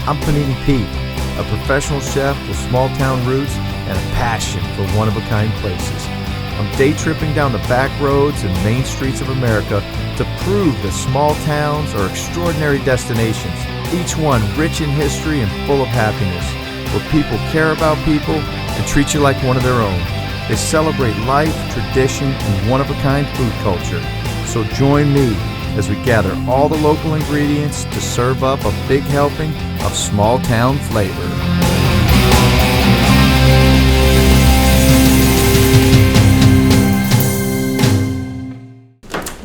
I'm Panini Pete, a professional chef with small-town roots and a passion for one-of-a-kind places. I'm day tripping down the back roads and main streets of America to prove that small towns are extraordinary destinations, each one rich in history and full of happiness, where people care about people and treat you like one of their own. They celebrate life, tradition, and one-of-a-kind food culture. So join me as we gather all the local ingredients to serve up a big helping of small-town flavor.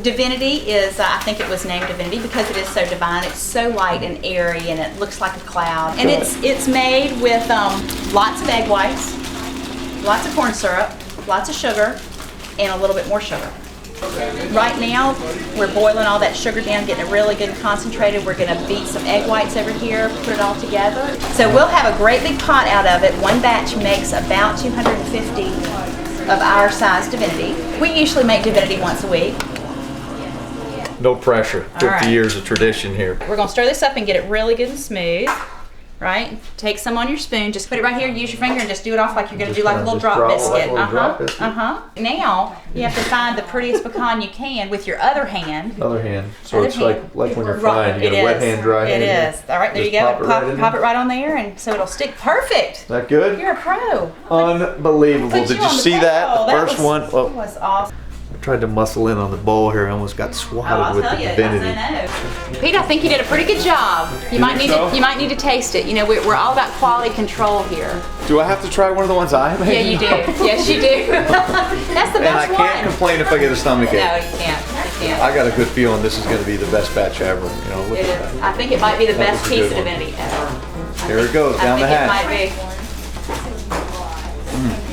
Divinity is, I think it was named Divinity because it is so divine. It's so light and airy and it looks like a cloud. And it's made with lots of egg whites, lots of corn syrup, lots of sugar, and a little bit more sugar. Right now, we're boiling all that sugar down, getting it really good and concentrated. We're going to beat some egg whites over here, put it all together. So we'll have a great big pot out of it. One batch makes about 250 of our size Divinity. We usually make Divinity once a week. No pressure. 50 years of tradition here. We're going to stir this up and get it really good and smooth. Right? Take some on your spoon. Just put it right here. Use your finger and just do it off like you're going to do like a little drop biscuit. Now you have to find the prettiest pecan you can with your other hand. So it's like when you're frying, you got a wet hand, dry hand. It is. All right, there you go. Pop it right on there, and so it'll stick. Perfect. Is that good? You're a pro. Unbelievable. Did you see that? The first one. That was awesome. Tried to muscle in on the bowl here. I almost got swatted with the Divinity. Pete, I think you did a pretty good job. You might need to taste it. You know, we're all about quality control here. Do I have to try one of the ones I made? Yeah, you do. Yes, you do. That's the best one. And I can't complain if I get a stomach ache. No, you can't. You can't. I got a good feeling this is going to be the best batch ever. You know, look it at is. that. I think it might be the best piece of Divinity ever. Here it goes down the hatch. I think it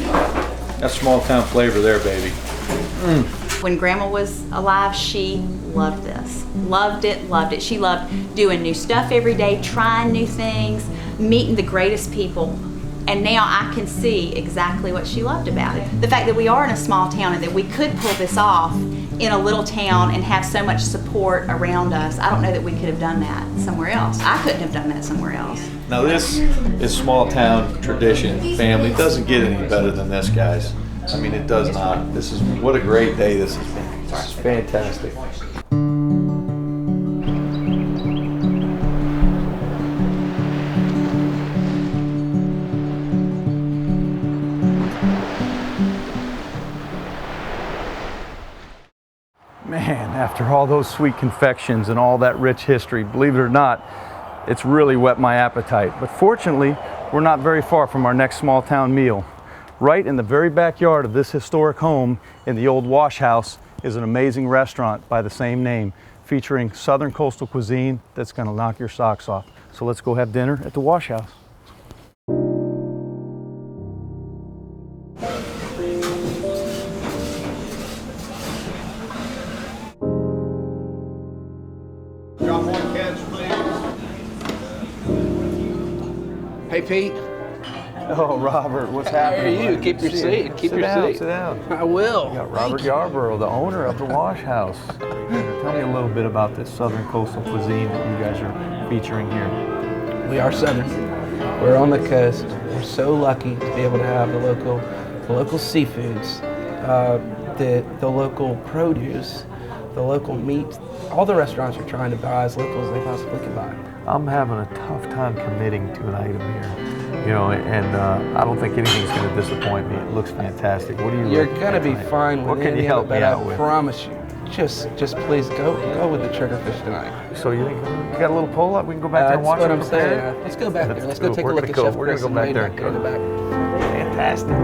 might be. That's small town flavor there, baby. When Grandma was alive, she loved this. Loved it, loved it. She loved doing new stuff every day, trying new things, meeting the greatest people. And now I can see exactly what she loved about it. The fact that we are in a small town and that we could pull this off in a little town and have so much support around us, I don't know that we could have done that somewhere else. I couldn't have done that somewhere else. Now this is small town tradition, family. It doesn't get any better than this, guys. I mean, it does not. What a great day this has been. This is fantastic. Man, after all those sweet confections and all that rich history, believe it or not, it's really whet my appetite. But fortunately, we're not very far from our next small town meal. Right in the very backyard of this historic home in the old wash house is an amazing restaurant by the same name, featuring Southern coastal cuisine that's going to knock your socks off. So let's go have dinner at the wash house. Drop one catch, please. Hey, Pete. Oh, Robert, what's happening? Hey, you keep your seat. Keep your seat. Sit down. I will. We got Robert Yarborough, the owner of the Wash House. Tell me a little bit about this Southern coastal cuisine that you guys are featuring here. We are Southern. We're on the coast. We're so lucky to be able to have the local seafoods, the local produce, the local meat. All the restaurants are trying to buy as local as they possibly can buy. I'm having a tough time committing to an item here. You know, and I don't think anything's going to disappoint me. It looks fantastic. What do you? You're going to be fine with what can you help me out with? I promise you. Just please go with the triggerfish tonight. So you think you got a little pull up? We can go back there and watch it. That's what I'm saying. Let's go back there. Let's go take a look at Chef We're going to go back there and cook. Fantastic.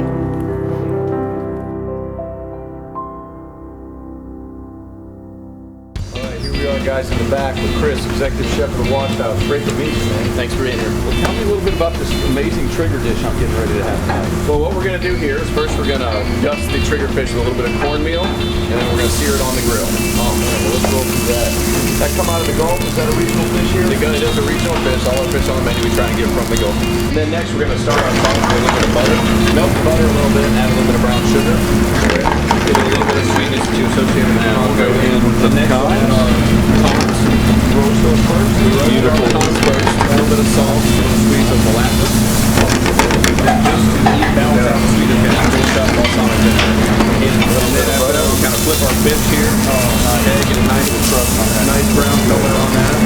Guys in the back with Chris, executive chef of the Wash House. Great to meet you, man. Thanks for being here. Well, tell me a little bit about this amazing trigger dish I'm getting ready to have tonight. Well, what we're going to do here is first we're going to dust the triggerfish with a little bit of cornmeal, and then we're going to sear it on the grill. Oh man, well, let's go through that. Does that come out of the Gulf? Is that a regional fish here? It is a regional fish. All our fish on the menu we try and get from the Gulf. And then next we're going to start our sauce with a little bit of butter. Melt the butter a little bit, add a little bit of brown sugar. Get a little bit of sweetness to associate with that. We'll go in with the next one, our tongs. Roast those first. Beautiful. Tongs first. A little bit of salt. molasses. Then just to balance out the sweetness, we're going to finish up balsamic vinegar. And a little bit of butter. We'll kind of flip our fish here. Okay, get a nice brown color on that.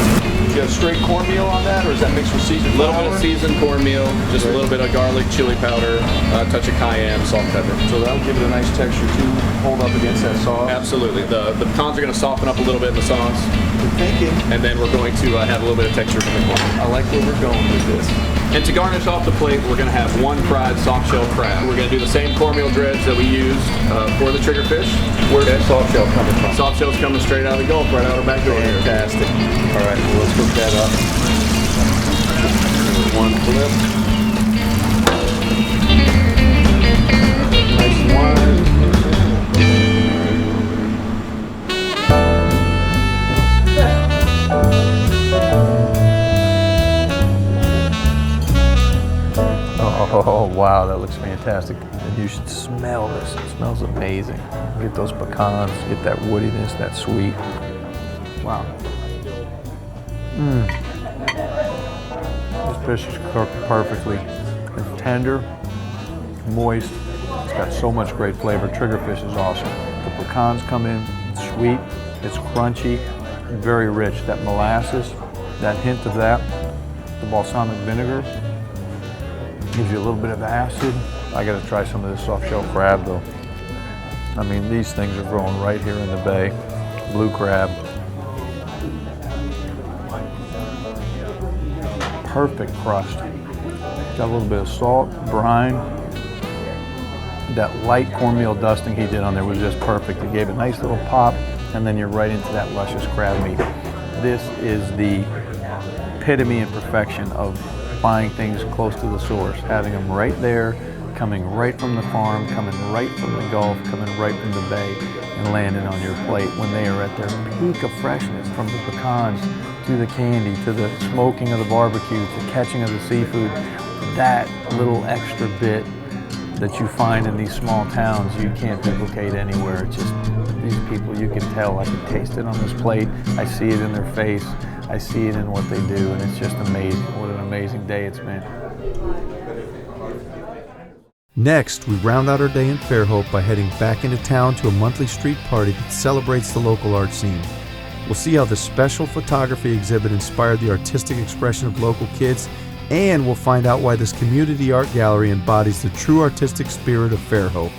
You have straight cornmeal on that, or is that mixed with seasoned A little bit flour? of seasoned cornmeal, just a little bit of garlic, chili powder, a touch of cayenne, salt, and pepper. So that'll give it a nice texture too, hold up against that sauce. Absolutely. The pecans are going to soften up a little bit in the sauce, Good thinking. and then we're going to have a little bit of texture from the corn. I like where we're going with this. And to garnish off the plate, we're going to have one fried soft shell crab. We're going to do the same cornmeal dredge that we used for the triggerfish. Where's that soft shell coming from? Soft shell's coming straight out of the Gulf, right out our back door here. Fantastic. All right, well, let's cook that up. One flip. Nice one. Oh, wow, that looks fantastic. And you should smell this. It smells amazing. Get those pecans, get that woodiness, that sweet. Wow. This fish is cooked perfectly. It's tender, moist. It's got so much great flavor. Triggerfish is awesome. The pecans come in, it's sweet, it's crunchy, very rich. That molasses, that hint of that, the balsamic vinegar, gives you a little bit of acid. I gotta try some of this soft shell crab though. I mean, these things are growing right here in the bay. Blue crab. Perfect crust. Got a little bit of salt, brine. That light cornmeal dusting he did on there was just perfect. It gave a nice little pop, and then you're right into that luscious crab meat. This is the epitome and perfection of buying things close to the source, having them right there, coming right from the farm, coming right from the Gulf, coming right from the bay, and landing on your plate when they are at their peak of freshness, from the pecans to the candy, to the smoking of the barbecue, to catching of the seafood. That little extra bit that you find in these small towns, you can't duplicate anywhere. It's just, these people, you can tell, I can taste it on this plate, I see it in their face, I see it in what they do, and it's just amazing. What an amazing day it's been. Next, we round out our day in Fairhope by heading back into town to a monthly street party that celebrates the local art scene. We'll see how the special photography exhibit inspired the artistic expression of local kids, and we'll find out why this community art gallery embodies the true artistic spirit of Fairhope.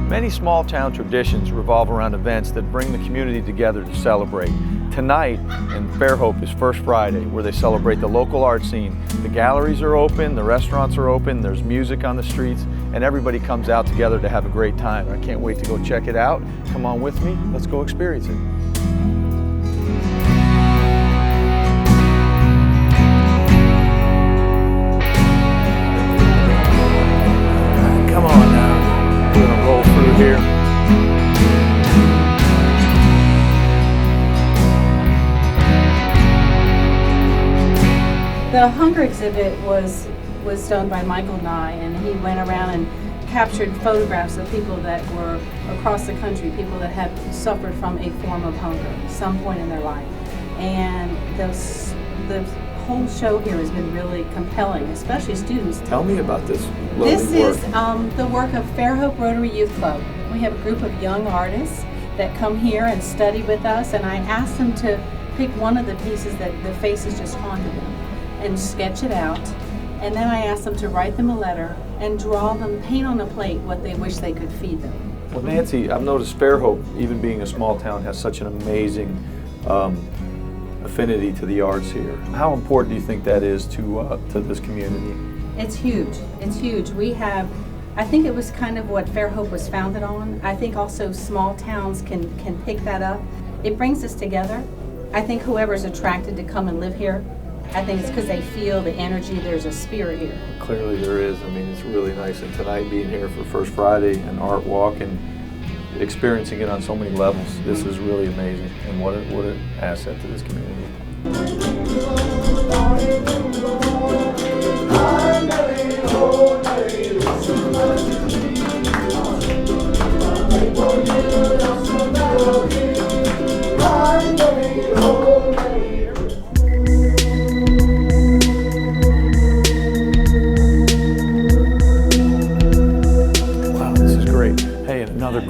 Many small town traditions revolve around events that bring the community together to celebrate. Tonight in Fairhope is First Friday, where they celebrate the local art scene. The galleries are open, the restaurants are open, there's music on the streets, and everybody comes out together to have a great time. I can't wait to go check it out. Come on with me, let's go experience it. Come on now, we're gonna roll through here. The hunger exhibit was done by Michael Nye, and he went around and captured photographs of people that were across the country, people that had suffered from a form of hunger some point in their life. And the whole show here has been really compelling, especially students. Tell me about this This lovely work. is the work of Fairhope Rotary Youth Club. We have a group of young artists that come here and study with us, and I asked them to pick one of the pieces that the faces just haunted them and sketch it out. And then I asked them to write them a letter and draw them, paint on a plate what they wish they could feed them. Well, Nancy, I've noticed Fairhope, even being a small town, has such an amazing affinity to the arts here. How important do you think that is to this community? It's huge. It's huge. We have, I think it was kind of what Fairhope was founded on. I think also small towns can pick that up. It brings us together. I think whoever's attracted to come and live here, I think it's because they feel the energy, there's a spirit here. Clearly there is. I mean, it's really nice. And tonight being here for First Friday and Art Walk and experiencing it on so many levels, this is really amazing. And what an asset to this community.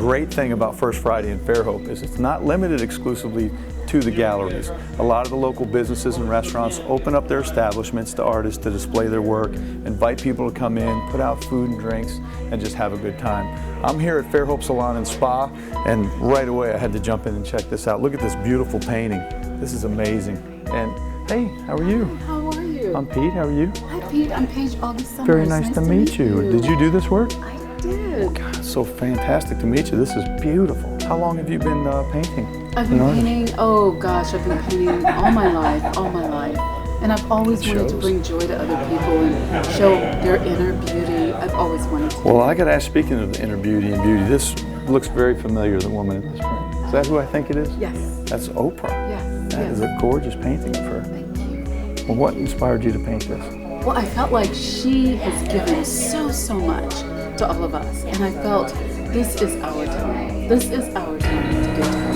great thing about First Friday in Fairhope is it's not limited exclusively to the galleries. A lot of the local businesses and restaurants open up their establishments to artists to display their work, invite people to come in, put out food and drinks, and just have a good time. I'm here at Fairhope Salon and Spa, and right away I had to jump in and check this out. Look at this beautiful painting. This is amazing. And hey, how are you? How are you? I'm Pete, how are you? Hi Pete, I'm Paige August Summers. Very nice to meet you. Did you do this work? I did. God, it's so fantastic to meet you. This is beautiful. How long have you been painting? I've been painting, oh gosh, I've been painting all my life. And I've always wanted to bring joy to other people and show their inner beauty. I've always wanted to. Well, I got to ask, speaking of the inner beauty and beauty, this looks very familiar, the woman in this frame. Is that who I think it is? Yes. That's Oprah. Yes. That is a gorgeous painting of her. Thank you. Well, what inspired you to paint this? Well, I felt like she has given so much to all of us. And I felt this is our time. This is our time to give to her.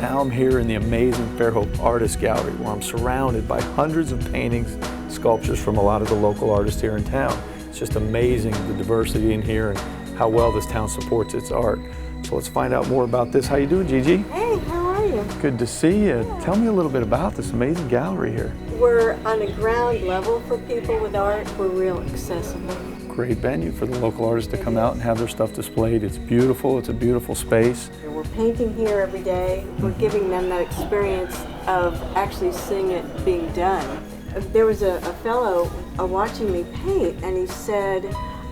I'm here in the amazing Fairhope Artist Gallery, where I'm surrounded by hundreds of paintings, sculptures from a lot of the local artists here in town. It's just amazing the diversity in here and how well this town supports its art. So let's find out more about this. How you doing, Gigi? Hey, how are you? Good to see you. Tell me a little bit about this amazing gallery here. We're on a ground level for people with art. We're real accessible. Great venue for the local artists to come out and have their stuff displayed. It's beautiful. It's a beautiful space. We're painting here every day. We're giving them that experience of actually seeing it being done. There was a fellow watching me paint, and he said,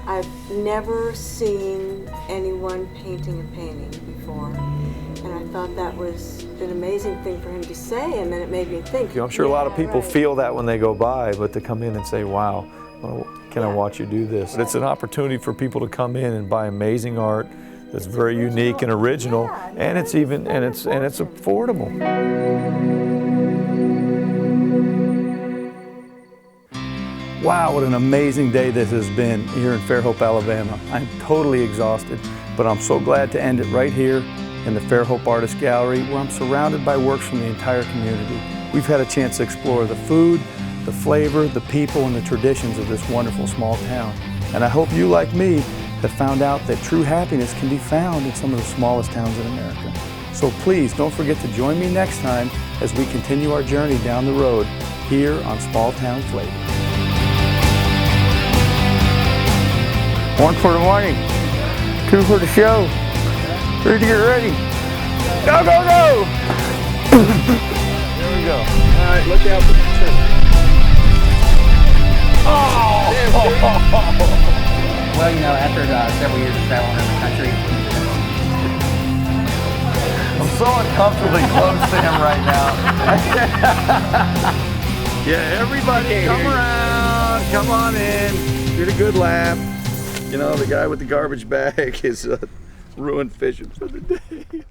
I've never seen anyone painting a painting before. And I thought that was an amazing thing for him to say, and then it made me think. I'm sure a lot of people feel that when they go by, but to come in and say, wow, can I watch you do this? It's an opportunity for people to come in and buy amazing art that's very unique and original, and it's affordable. Wow, what an amazing day this has been here in Fairhope, Alabama. I'm totally exhausted, but I'm so glad to end it right here in the Fairhope Artist Gallery, where I'm surrounded by works from the entire community. We've had a chance to explore the food, the flavor, the people, and the traditions of this wonderful small town. And I hope you, like me, have found out that true happiness can be found in some of the smallest towns in America. So please don't forget to join me next time as we continue our journey down the road here on Small Town Flavor. One for the morning, two for the show, three to get ready. Go, go, go! There we go. All right, look out for the turn. Well, you know, after several years of traveling around the country. I'm so uncomfortably close to him right now. Yeah, everybody come around, come on in, get a good laugh. You know, the guy with the garbage bag is ruined fishing for the day.